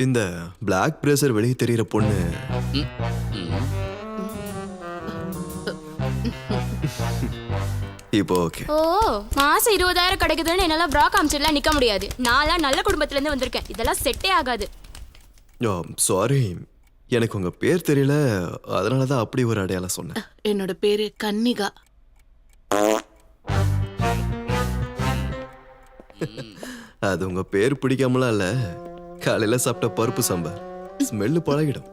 இந்த பிளாக் பிரேசர் வெளியே தெரியுற பொண்ணு இப்போ ஓகே. ஓ, மாசம் 20,000 கிடைக்குதுன்னு என்னால ப்ரா காமிச்சிடலாம் நிக்க முடியாது. நான்லாம் நல்ல குடும்பத்துல இருந்து வந்திருக்கேன். இதெல்லாம் செட்டே ஆகாது. சாரி, எனக்கு உங்க பேர் தெரியல, அதனாலதான் அப்படி ஒரு அடையாளம் சொன்னேன். என்னோட பேரு கன்னிகா. அது உங்க பேர் பிடிக்காமலாம் இல்ல, காலையில சாப்பிட்ட பருப்பு சாம்பார் ஸ்மெல்லு பழகிடும்.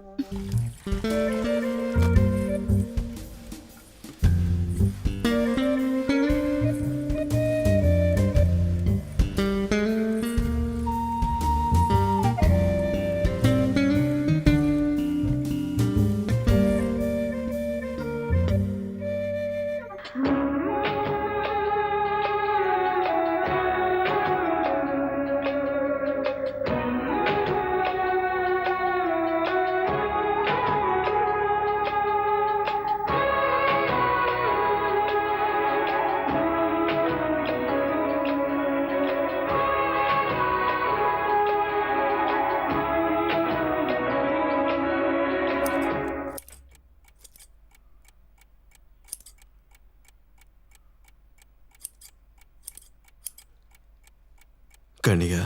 கனிகா,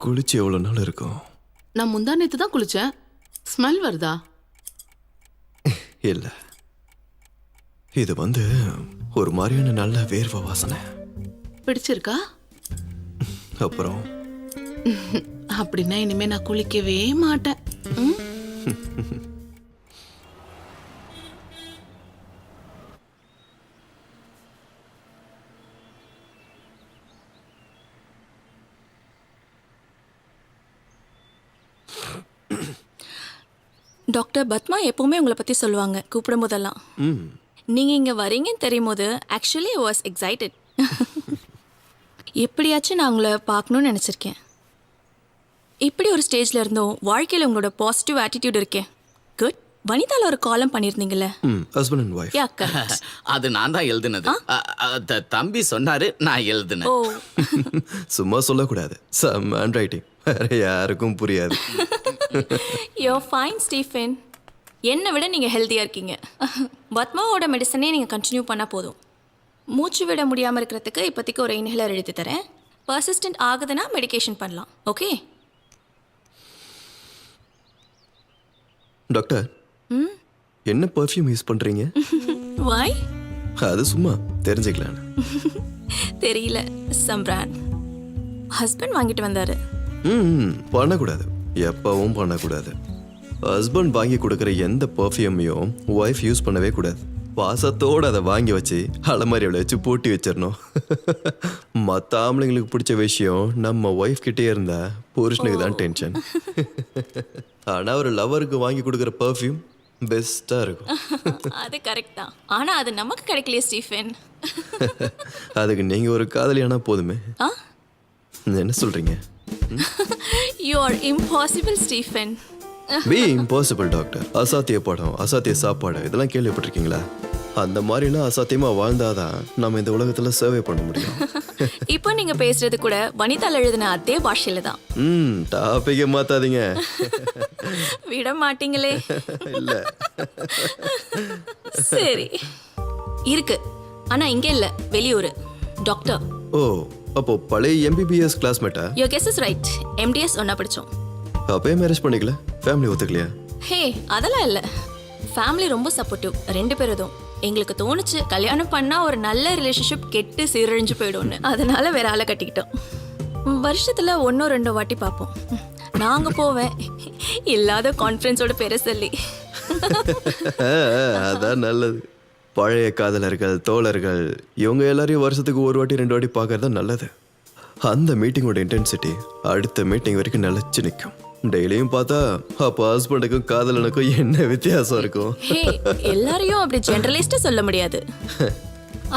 குளிச்சு எவ்வளவு நாள் இருக்கும்? நான் முந்தா நேத்து தான் குளிச்சேன். ஸ்மெல் வருதா? இல்ல, இது ஒரு மாதிரியான நல்ல வேர்வை வாசனை. பிடிச்சிருக்கா? அப்புறம் அப்படின்னா இனிமே நான் குளிக்கவே மாட்டேன். டாக்டர் பத்மா எப்பவுமே உங்களை பற்றி சொல்லுவாங்க கூப்பிடும் போதெல்லாம். நீங்கள் இங்கே வரீங்கன்னு தெரியும் போது ஆக்சுவலி ஐ வாஸ் எக்ஸைட்டட். எப்படியாச்சும் நான் உங்களை பார்க்கணுன்னு நினச்சிருக்கேன். இப்படி ஒரு ஸ்டேஜில் இருந்தோம் வாழ்க்கையில் உங்களோட பாசிட்டிவ் ஆட்டிடியூட் இருக்கேன். குட். வனிதால ஒரு காலம் பண்ணியிருந்தீங்கல்ல? Husband and wife. Yeah, correct. அது நான் தான் எழுதுனது. தம்பி சொன்னாரு, நான் எழுதுனேன். ஓ, சும்மா சொல்லக்கூடாது, சம் ஹேண்ட் ரைட்டிங், வேற யாருக்கும் புரியாது. யோ ஃபைன் ஸ்டீஃபன். என்னை விட நீங்கள் ஹெல்த்தியாக இருக்கீங்க. பத்மாவோட மெடிசனே நீங்கள் கண்டினியூ பண்ணால் போதும். மூச்சு விட முடியாமல் இருக்கிறதுக்கு இப்போதைக்கு ஒரு இன்ஹேலர் எழுதி தரேன். பர்சிஸ்டன்ட் ஆகுதுன்னா மெடிகேஷன் பண்ணலாம். ஓகே டாக்டர், என்ன பர்ஃப்யூம் யூஸ் பண்றீங்க? வாய் அது சும்மா தெரிஞ்சுக்கலான்னு. தெரியல, சம் பிராண்ட். ஹஸ்பண்ட் வாங்கிட்டு வந்தாரு. பண்ணக்கூடாது, எப்பவும் பண்ணக்கூடாது. ஹஸ்பண்ட் வாங்கி கொடுக்குற எந்த பர்ஃப்யூமையும் ஒய்ஃப் யூஸ் பண்ணவே கூடாது. பாசத்தோடு அதை வாங்கி வச்சு அலமாரியோட வச்சு பூட்டி வச்சிடணும். மற்ற ஆம்பளைங்களுக்கு பிடிச்ச விஷயம் நம்ம ஒய்ஃப் கிட்டே இருந்தா புருஷனுக்கு தான் டென்ஷன். ஆனால் ஒரு லவருக்கு வாங்கி கொடுக்குற பர்ஃப்யூம் பெஸ்ட்டாக இருக்கும். அது கரெக்ட் தான், ஆனால் அது நமக்கு கிடைக்கலையே ஸ்டீஃபன். அதுக்கு நீங்கள் ஒரு காதலியானா போதுமே. என்ன சொல்கிறீங்க? You are impossible Stephen. Be impossible doctor. அசாத்திய படம், அசாத்திய சாப்பாடு, இதெல்லாம் கேள்விப்பட்டிருக்கீங்களா? அந்த மாதிரிலாம் அசாத்தியமாக வாழ்ந்தாதான் நம்ம இந்த உலகத்தில் சர்வே பண்ண முடியும். இப்போ நீங்க பேசுறது கூட வனிதால எழுதின அதே பாஷையில தான். டாபிக்கை மாத்தாதீங்க. விட மாட்டீங்களே. இல்ல, சரி இருக்கு, ஆனா இங்க இல்ல, வெளியூர். டாக்டர். ஓ, அப்போ பழைய எம்பிபிஎஸ் கிளாஸ்மேட்டா? Your guess is right. MDS ஒன்னா படிச்சோம். அப்பயே மேரேஜ் பண்ணிக்கல? ஃபேமிலி ஒத்துக்கலையா? ஹே, அதெல்லாம் இல்ல. ஃபேமிலி ரொம்ப சப்போர்ட்டிவ், 2 பேரும். எங்களுக்கு தோணுச்சு கல்யாணம் பண்ணா ஒரு நல்ல ரிலேஷன்ஷிப் கெட்டு சீரழிஞ்சு போயிடும்னு. அதனால வேற ஆளை கட்டிக்கிட்டோம். வருஷத்துல 1-2 வாட்டி பார்ப்போம். நாங்க போவேன் இல்லாத கான்ஃபரன்ஸோட பேரை சொல்லி. அதான் நல்லது. பழைய காதலர்கள், தோழர்கள், இவங்க எல்லாரையும் வருஷத்துக்கு 1 வாட்டி 2 வாட்டி பார்க்கறது நல்லது. அந்த மீட்டிங்கோட இன்டென்சிட்டி அடுத்த மீட்டிங் வரைக்கும் நிலைச்சு நிற்கும். டெய்லியும் பார்த்தா அப்போ ஹஸ்பண்டுக்கும் காதலனுக்கும் என்ன வித்தியாசம் இருக்கும்? எல்லாரையும் அப்படி ஜெனரலிஸ்டா சொல்ல முடியாது.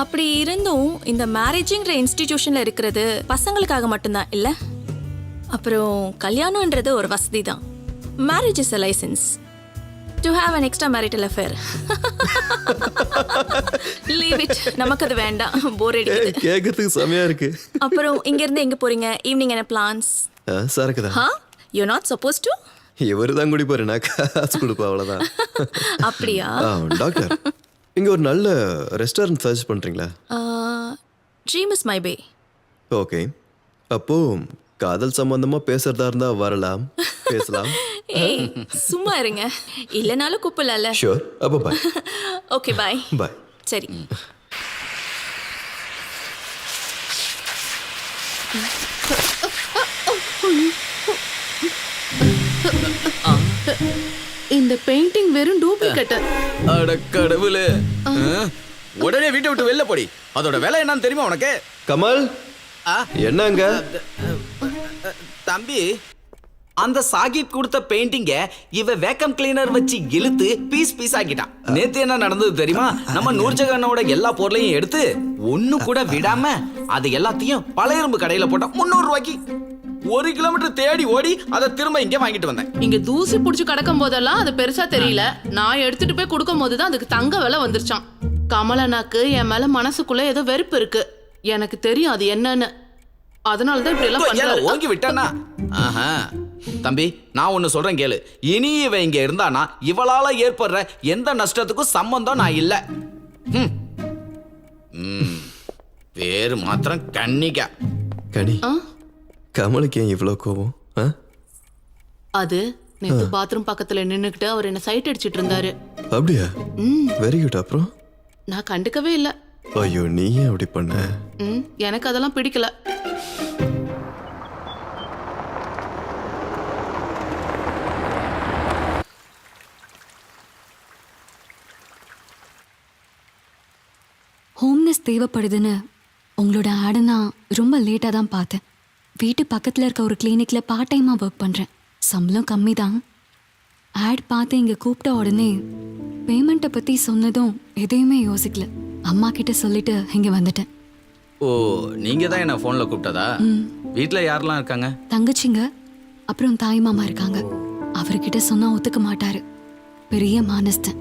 அப்படி இருந்தும் இந்த மேரேஜிங்கிற இன்ஸ்டிடியூஷன்ல இருக்கிறது பசங்களுக்காக மட்டும்தான் இல்ல. அப்புறம் கல்யாணம்ன்றது ஒரு வசதி தான். Marriage is a license. To have an extra marital affair. Leave it, நமக்கு அது வேண்டாம், போர் அடிக்குது. கேட்கறதுக்கு செமையா இருக்கு. அப்புறம் இங்க இருந்து எங்க போறீங்க? ஈவினிங் என்ன பிளான்ஸ்? சரக்கு தான். ஹா, யூ நாட் சப்போஸ் டு. இவரு தான் குடிப்பாரு, நான் காசு கொடுப்பேன் அவ்வளோதான். அப்படியா? டாக்டர், இங்க ஒரு நல்ல ரெஸ்டாரண்ட் சர்ச் பண்றீங்களா? Dream is my pay. Okay, அப்போ காதல் சம்பந்தமா பேசுறதா இருந்தா வரலாம், பேசலாம். ஏய், சும்மா இருங்க, இல்லைனாலும் கூப்பிடலாம்ல. ஷூர், அப்போ பாய். ஓகே, பாய். பாய். சரி. இந்த பெயிண்டிங் வெறும் டூப்ளிகேட். அட கடவுளே, உடனே வீட்டை விட்டு வெளில போடி. அதோட விலை என்னன்னு தெரியுமா உனக்கு? கமல், என்னங்க? தம்பி, அந்த சாகிப் கொடுத்த பெயிண்டிங்க இவ வேக்கம் கிளீனர் வச்சு இழுத்து பீஸ் பீஸ் ஆக்கிட்டான். நேத்து என்ன நடந்தது தெரியுமா? நம்ம நூர்ஜகானோட எல்லா பொருளையும் எடுத்து ஒண்ணு கூட விடாம அது எல்லாத்தையும் பழைய இரும்பு கடையில போட்டா 300 ரூபாய்க்கு. 1 கிலோமீட்டர் தேடி ஓடி அதை திரும்ப இங்க வாங்கிட்டு வந்தேன். இங்க தூசி புடிச்சு கிடக்கும் போதெல்லாம் அது பெருசா தெரியல. நான் எடுத்துட்டு போய் கொடுக்கும் போதுதான் அதுக்கு தங்க விலை வந்துருச்சான். கமலனாக்கு என் மேல மனசுக்குள்ள ஏதோ வெறுப்பு இருக்கு. எனக்கு தெரியும் அது என்னன்னு. அதனாலதான் இப்படி எல்லாம் பண்றாரு. ஓங்கி விட்டானா? ஆஹா, தம்பி, நான் ஒன்னு சொல்றேன் கேளு. இனி இவ இங்க இருந்தானா இவளால ஏற்படுற எந்த நஷ்டத்துக்கும் சம்பந்தம் நான் இல்ல. பேரு மாத்திரம் கன்னிகா. கனி, கமலுக்கு ஏன் இவ்வளோ கோவம்? அது நேத்து பாத்ரூம் பக்கத்துல நின்னுக்கிட்டு அவர் என்ன சைட் அடிச்சிட்டு இருந்தாரு. அப்படியா? Very good. அப்புறம் நான் கண்டுக்கவே இல்ல. ஐயோ, நீ ஏன் அப்படி பண்ண? எனக்கு அதெல்லாம் பிடிக்கல. ஹோம்னஸ் தேவைப்படுதுன்னு உங்களோட ஆடை நான் ரொம்ப லேட்டாக தான் பார்த்தேன். வீட்டு பக்கத்தில் இருக்க ஒரு கிளினிக்கில் பார்ட் டைமாக ஒர்க் பண்ணுறேன். சம்பளம் கம்மி தான். ஆட் பார்த்து இங்கே கூப்பிட்ட உடனே பேமெண்ட்டை பற்றி சொன்னதும் எதையுமே யோசிக்கல. அம்மா கிட்ட சொல்லிட்டு இங்கே வந்துட்டேன். ஓ, நீங்க தான் என்ன போன்ல கூப்பிட்டதா? வீட்ல யாரெல்லாம் இருக்காங்க? தங்கச்சிங்க அப்புறம் தாய் மாமா இருக்காங்க. அவர்கிட்ட சொன்னா ஒத்துக்க மாட்டாரு. பெரிய மானஸ்தன்.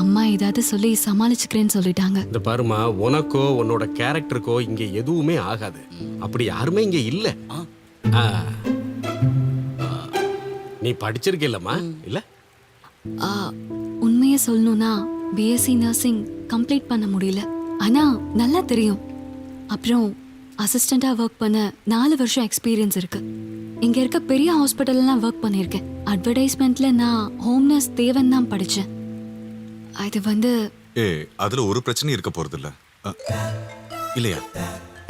அம்மா ஏதாவது சொல்லி சமாளிச்சுக்கிறேன்னு சொல்லிட்டாங்க. இந்த பாருமா, உனக்கோ உன்னோட கேரக்டருக்கோ இங்க எதுவுமே ஆகாது. அப்படி யாருமே இங்க இல்ல. நீ படிச்சிருக்கேல்லம்மா? இல்ல, உண்மையை சொல்லணும்னா பிஎஸ்சி நர்சிங் கம்ப்ளீட் பண்ண முடியல. ஆனா நல்லா தெரியும். அப்புறம் அசிஸ்டண்டா ஒர்க் பண்ண 4 வருஷம் எக்ஸ்பீரியன்ஸ் இருக்கு. இங்க இருக்க பெரிய ஹாஸ்பிட்டல்லாம் ஒர்க் பண்ணியிருக்கேன். அட்வர்டைஸ்மெண்ட்ல நான் ஹோம் நர்ஸ் தேவன் தான் படிச்சேன். அது வந்து அதுல ஒரு பிரச்சனையும் இருக்க போறது இல்ல இல்லையா?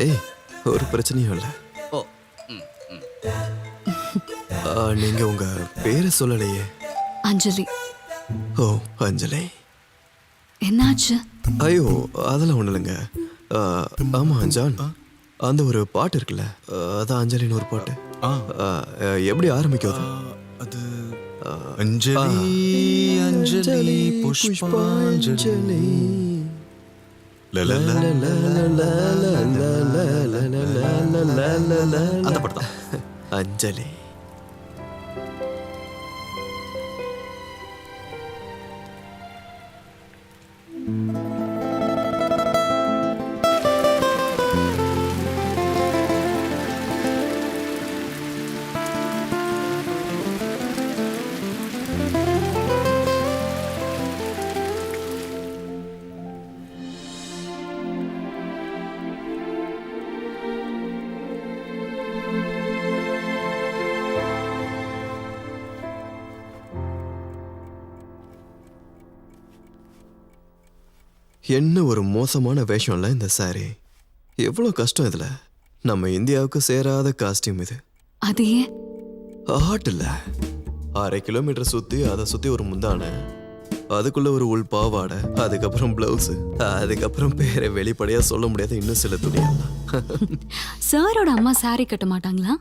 ஏய், ஒரு பிரச்சனையும் இல்லை. நீங்க உங்க பேரை சொல்லலையே. அஞ்சலி. ஓ, அஞ்சலி. என்னாச்சு? ஐயோ, அதெல்லாம் ஒண்ணு இல்லைங்க. ஆமா ஜான், அந்த ஒரு பாட்டு இருக்குல்ல, அதான் அஞ்சலின்னு ஒரு பாட்டு. எப்படி ஆரம்பிக்கும் அது? அஞ்சலி அஞ்சலி புஷ்பாஞ்சலி. அந்த பாட்டு தான் அஞ்சலி. என்ன ஒரு மோசமான வேஷம் இல்லை இந்த சாரி. எவ்வளோ கஷ்டம் இதுல. நம்ம இந்தியாவுக்கு சேராத காஸ்டியூம் இது. அது ஏன்? ஆட் இல்ல, 1/2 கிலோமீட்டர் சுத்தி அதை சுத்தி ஒரு முந்தான, அதுக்குள்ள ஒரு உள் பாவாடை, அதுக்கப்புறம் பிளவுஸ், அதுக்கப்புறம் பேரை வெளிப்படையா சொல்ல முடியாத இன்னும் சில துணியெல்லாம். சாரோட அம்மா சாரி கட்ட மாட்டாங்களா?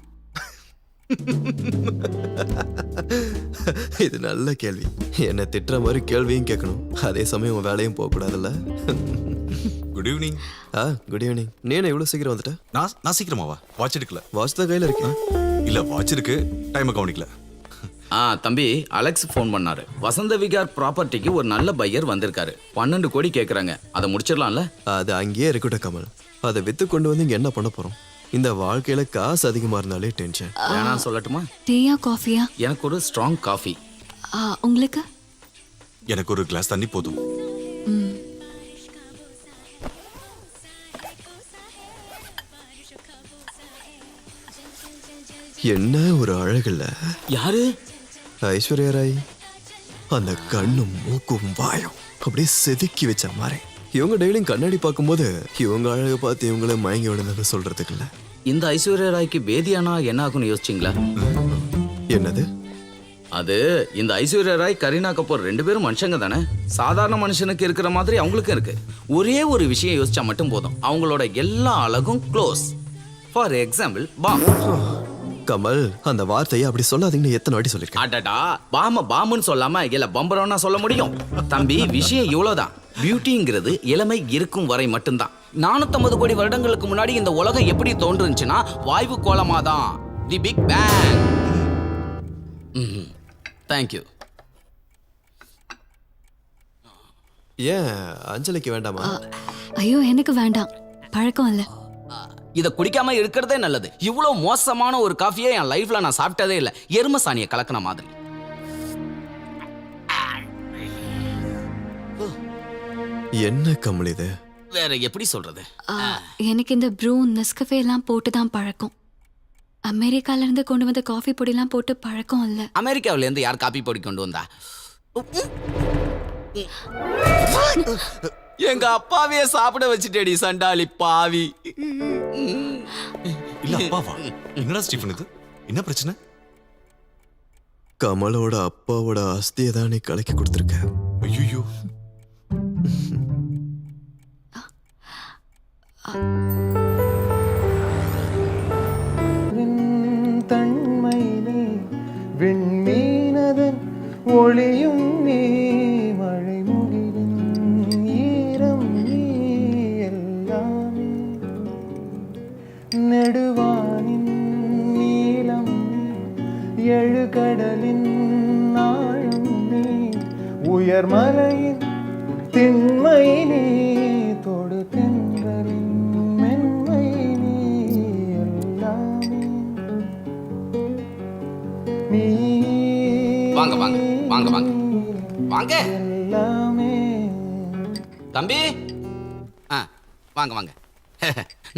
இது நல்ல கேள்வி. என்ன திட்டுற மாதிரி கேள்வியும் கேட்கணும், அதே சமயம் உன் வேலையும் போகக்கூடாதுல்ல. Good evening. Good evening. நீ என்ன இவ்வளோ சீக்கிரம் வந்துட்ட? நான் சீக்கிரமாவா? வாட்ச் எடுக்கல. வாட்ச் தான் கையில் இருக்கேன். இல்ல, வாட்ச் இருக்கு, டைமை கவனிக்கல. தம்பி அலெக்ஸ் ஃபோன் பண்ணாரு. வசந்த விகார் ப்ராப்பர்ட்டிக்கு ஒரு நல்ல பையர் வந்திருக்காரு. 12 கோடி கேட்குறாங்க. அதை முடிச்சிடலாம்ல? அது அங்கேயே இருக்கட்டும் கமல். அதை வித்து கொண்டு வந்து இங்க என்ன பண்ண போறோம்? இந்த வாழ்க்கையில காசு அதிகமா இருந்தாலே டென்ஷன். வேணாம் சொல்லட்டுமா? டீயா காஃபியா? எனக்கு ஒரு ஸ்ட்ராங் காஃபி. உங்களுக்கு? எனக்கு ஒரு கிளாஸ் தண்ணி போதும். என்ன ஒரு அழகுல யாரு? ஐஸ்வர்யா ராய். அந்த கண்ணும் மூக்கும் வாயும் அப்படியே செதுக்கி வச்ச மாதிரி. இவங்க டெய்லியும் கண்ணாடி பார்க்கும்போது இவங்க அழகை பார்த்து இவங்கள மயங்கி விடுன்னு சொல்றதுக்கு இல்ல. இந்த ஐஸ்வர்யா ராய்க்கு பேதியானா என்ன ஆகும்னு யோசிச்சிங்களா? என்னது? அது இந்த ஐஸ்வர்யா ராய் கரீனா கபூர் 2 பேரும் மனுஷங்க தானே. சாதாரண மனுஷனுக்கு இருக்கிற மாதிரி அவங்களுக்கும் இருக்கு. ஒரே ஒரு விஷயம் யோசிச்சா மட்டும் போதும், அவங்களோட எல்லா அழகும் க்ளோஸ். ஃபார் எக்ஸாம்பிள் பாம். கமல், அந்த வார்த்தையை அப்படி சொல்லாதீங்கன்னு எத்தனை வாட்டி சொல்லிருக்கேன். அடடா, பாமுன்னு சொல்லாம இல்ல பம்பரம்னா சொல்ல முடியும்? தம்பி, விஷயம் இவ்வளவுதான். பியூட்டிங்கிறது இளமை இருக்கும் வரை மட்டும்தான். 450 கோடி வருடங்களுக்கு முன்னாடி இந்த உலகம் எப்படி தோன்றுச்சுன்னா வாயு கோலமாதான். The big bang. தேங்க்யூ. ஏன் அஞ்சலிக்கு வேண்டாமா? ஐயோ எனக்கு வேண்டாம், பழக்கம் இல்லை. இத குடிக்காம இருக்கிறதே நல்லது. இவ்வளவு மோசமான ஒரு காஃபியை என் லைஃப்ல நான் சாப்பிட்டதே இல்லை. எருமை சாணியை கலக்கின மாதிரி. என்ன கமல் இது? வேற எப்படி சொல்றது? எனக்கு இந்த ப்ரூ நெஸ்கஃபே எல்லாம் போட்டு தான் பழக்கம். அமெரிக்கால இருந்து கொண்டு வந்த காஃபி பொடிலாம் போட்டு பழக்கம் இல்லை. அமெரிக்காவில இருந்து யார் காபி பொடி கொண்டு வந்தா? எங்க அப்பாவையே சாப்பிட வச்சுட்டேடி சண்டாளி பாவி. இல்ல அப்பாவா? என்னடா ஸ்டீஃபன் இது? என்ன பிரச்சனை? கமலோட அப்பாவோட அஸ்தியை தான் நீ கலக்கி கொடுத்துருக்க. ஐயோ, தன்மையிலே விண்மீனதன் ஒளியும் நீ, மழை முகிலின் ஈரம் நீ, எல்லாமே நெடுவானின் நீலம் நீ, எழுகடலின் ஆழம் நீ, உயர்மலையின் திண்மை நீ, தொடு தென்றலின் மென்மை நீ, எல்லாமே நீ. வாங்க வாங்க வாங்க வாங்க வாங்க எல்லாமே. தம்பி, வாங்க வாங்க.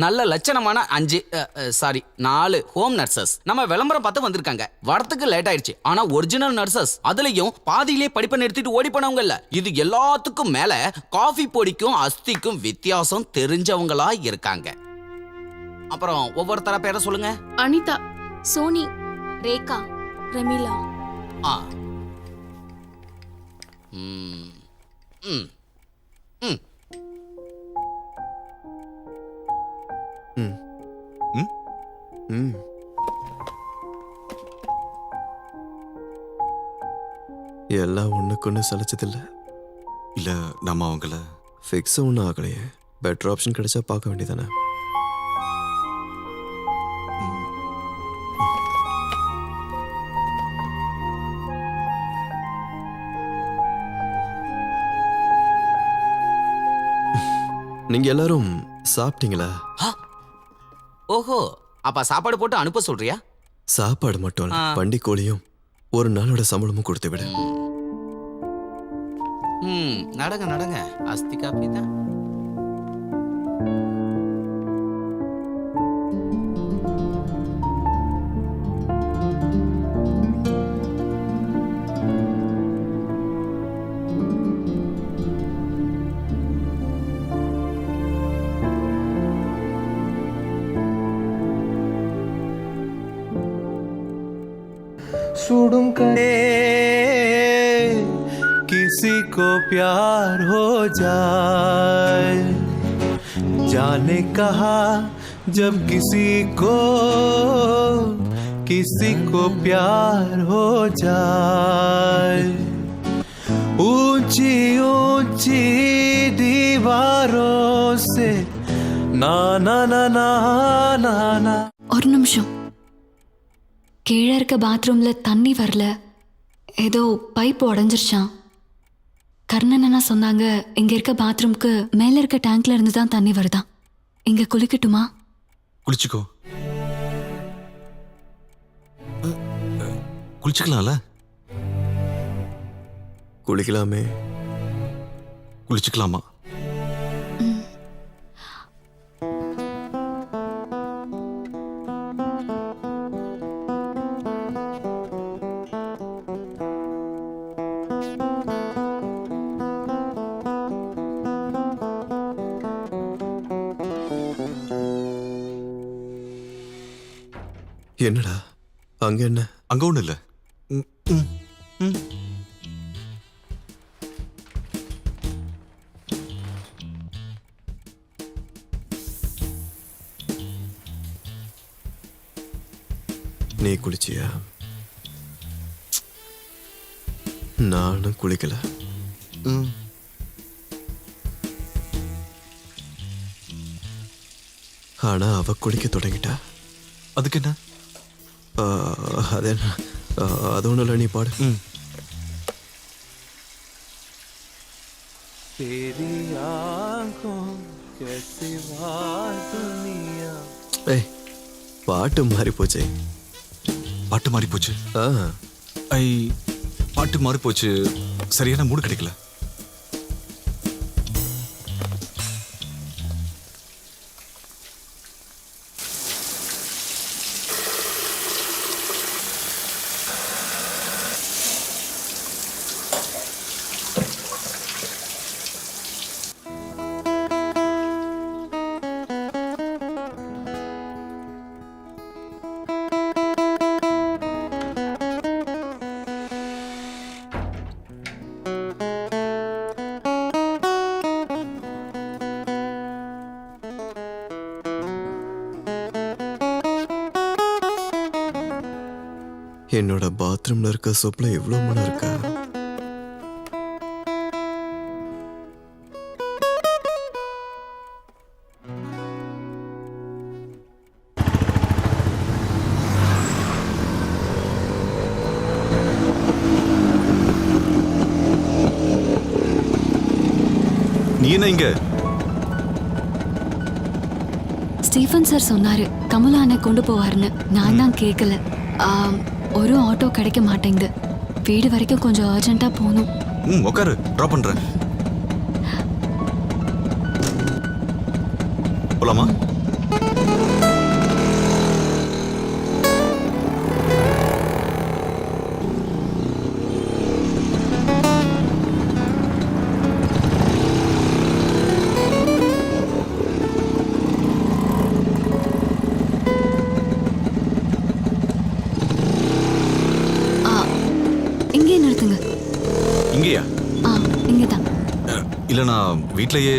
நல்ல லட்சணமான 4 ஹோம் நர்சஸ் நம்ம விளம்பரம் பார்த்து வந்திருக்காங்க. வரத்துக்கு லேட் ஆயிடுச்சு. ஆனா ஒரிஜினல் நர்சஸ், அதுலயும் பாதியிலே படிப்பை நிறுத்திட்டு ஓடி போனவங்க இல்ல. இது எல்லாத்துக்கும் மேல காஃபி பொடிக்கும் அஸ்திக்கும் வித்தியாசம் தெரிஞ்சவங்களா இருக்காங்க. அப்புறம் ஒவ்வொருத்தர பேரை சொல்லுங்க. அனிதா, சோனி, ரேகா, ரெமிலா. ஆ. ம். ம். ம். எல்லாம் ஒண்ணுக்கு ஒண்ணு சலிச்சதில்ல. இல்ல நம்ம அவங்கள ஃபிக்ஸ் ஒன்றும் ஆகலையே. பெட்டர் ஆப்ஷன் கிடைச்சா பார்க்க வேண்டியதானே. நீங்க எல்லாரும் சாப்பிட்டீங்களா? ஓஹோ, அப்ப சாப்பாடு போட்டு அனுப்ப சொல்றியா? சாப்பாடு மட்டும் இல்ல, பண்டிகோழியும் ஒரு நாளோட சம்பளமும் கொடுத்து விடு. நடங்க நடங்க. அஸ்தி காப்பி தான். सुडुम करे किसी को प्यार हो जाए, जाने कहा जब किसी को प्यार हो जाए, ऊंची ऊंची दीवारों से ना ना ना ना ना ना. ஒரு நிமிஷம். கீழே இருக்க பாத்ரூம்ல தண்ணி வரல, ஏதோ பைப் உடஞ்சிருச்சான். கர்ணன் அண்ணா சொன்னாங்க இங்க இருக்க பாத்ரூம்க்கு மேல இருக்க டேங்க்ல இருந்து தான் தண்ணி வருதான். இங்க குளிக்கட்டுமா? குளிச்சுக்கோ. குளிச்சுக்கலாம்ல? குளிக்கலாமே. குளிச்சுக்கலாமா? என்னடா அங்க என்ன? அங்க ஒண்ணு இல்ல. ம், ம், ம். நீ குளிச்சியா? நானும் குளிக்கல. ம். ஆனா அவ குளிக்க தொடங்கிட்டா. அதுக்கு என்ன? அது என்ன? அது ஒண்ணும் இல்லை, நீ பாடு. ம். तेरी आंखों के सिवा दुनिया ஏய், பாட்டு மாறி போச்சே. பாட்டு மாறி போச்சு. ஆ, ஐ, பாட்டு மாறி போச்சு. சரியான மூடு கிடைக்கல. என்னோட பாத்ரூம்ல இருக்க சோப்ல எவ்வளவு மனம் இருக்கா? நீ என்ன இங்க? ஸ்டீஃபன் சார் சொன்னாரு கமலா அண்ணை கொண்டு போவாருன்னு. நான் தான் கேட்கல. ஒரு ஆட்டோ கிடைக்க மாட்டேங்குது. வீடு வரைக்கும் கொஞ்சம் அர்ஜென்ட்டா போகணும். ம், உட்காரு, ட்ராப் பண்றேன். போலாமா? இங்கே நிறுத்துங்க. இங்கேயா? இங்கே தான். இல்ல, நான் வீட்லயே.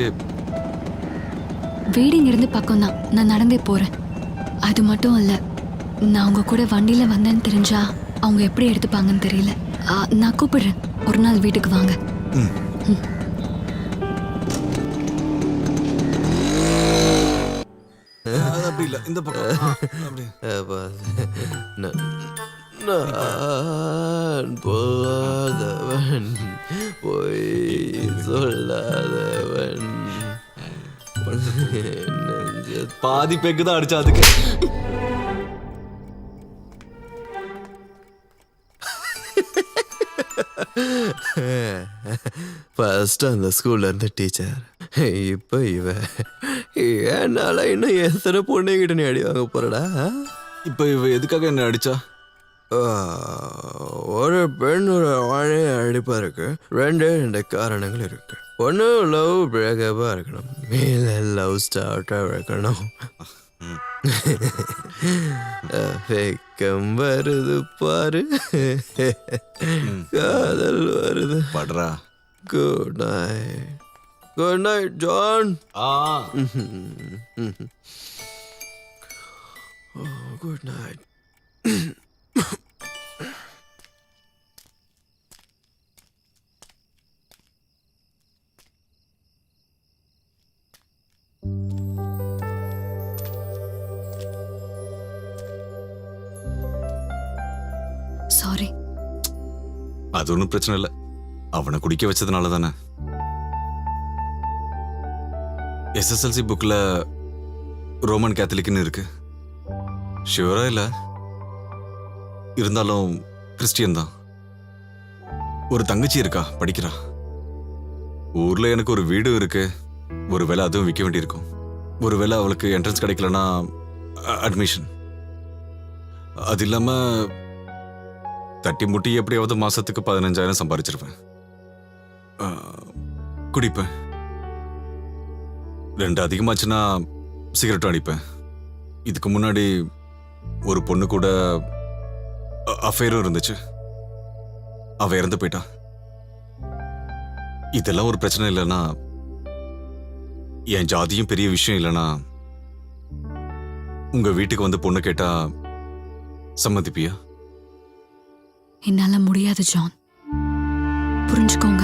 வீடு இங்கிருந்து பக்கம் தான். நான் நடந்தே போறேன். அது மட்டும் இல்ல, நான் உங்க கூட வண்டியில வந்தேன்னு தெரிஞ்சா அவங்க எப்படி எடுத்துப்பாங்கன்னு தெரியல. நான் கூப்பிடுறேன், ஒரு நாள் வீட்டுக்கு வாங்க. ம். அது அப்படி இல்ல, இந்த பக்கம். அப்படி. நான் போகாதவன், பொய் சொல்லாதவன், பாதி பேக்கு தான் அடிச்சா அதுக்கு. ஃபர்ஸ்ட் அந்த ஸ்கூல்ல இருந்த டீச்சர், இப்ப இவ. என்னால இன்னும் எத்தனை பொண்ணுகிட்ட நீ அடி வாங்க போறடா? இப்ப இவ எதுக்காக என்ன அடிச்சா? ஒரு பெண் ஒரு ஆணை அடிப்பதற்கு ரெண்டு காரணங்கள் இருக்கு. ஒன்று லவ் பிரேக்கப்பா இருக்கணும், மேல லவ் ஸ்டார்ட்டா இருக்கணும். வெக்கம் வருது பாரு, காதல் வருது. படுறா. Good night. Good night John. Good night. Sorry. அது ஒன்றும் பிரச்சனை இல்லை. அவனை குடிக்க வச்சதுனால தானே. SSLC புக்கில் ரோமன் கேத்தலிக்னு இருக்கு. ஷியூரா இல்லை, இருந்தாலும் கிறிஸ்டியன் தான். ஒரு தங்கச்சி இருக்கா, படிக்கிறா. ஊர்ல எனக்கு ஒரு வீடு இருக்கு. ஒருவேளை அதுவும் விற்க வேண்டியிருக்கும். ஒருவேளை அவளுக்கு என்ட்ரன்ஸ் கிடைக்கலன்னா அட்மிஷன். அது இல்லாம தட்டி முட்டி எப்படியாவது மாசத்துக்கு 15,000 சம்பாதிச்சிருப்பேன். குடிப்பேன். 2 அதிகமாச்சுன்னா சிகரெட்டும் அடிப்பேன். இதுக்கு முன்னாடி ஒரு பொண்ணு கூட அஃபேரும் இருந்துச்சு. அவ இறந்து போயிட்டா. இதெல்லாம் ஒரு பிரச்சனை இல்லைன்னா, என் ஜாதியும் பெரிய விஷயம் இல்லைன்னா, உங்க வீட்டுக்கு வந்து பொண்ணு கேட்டா சம்மதிப்பியா? என்னால முடியாது ஜான், புரிஞ்சுக்கோங்க.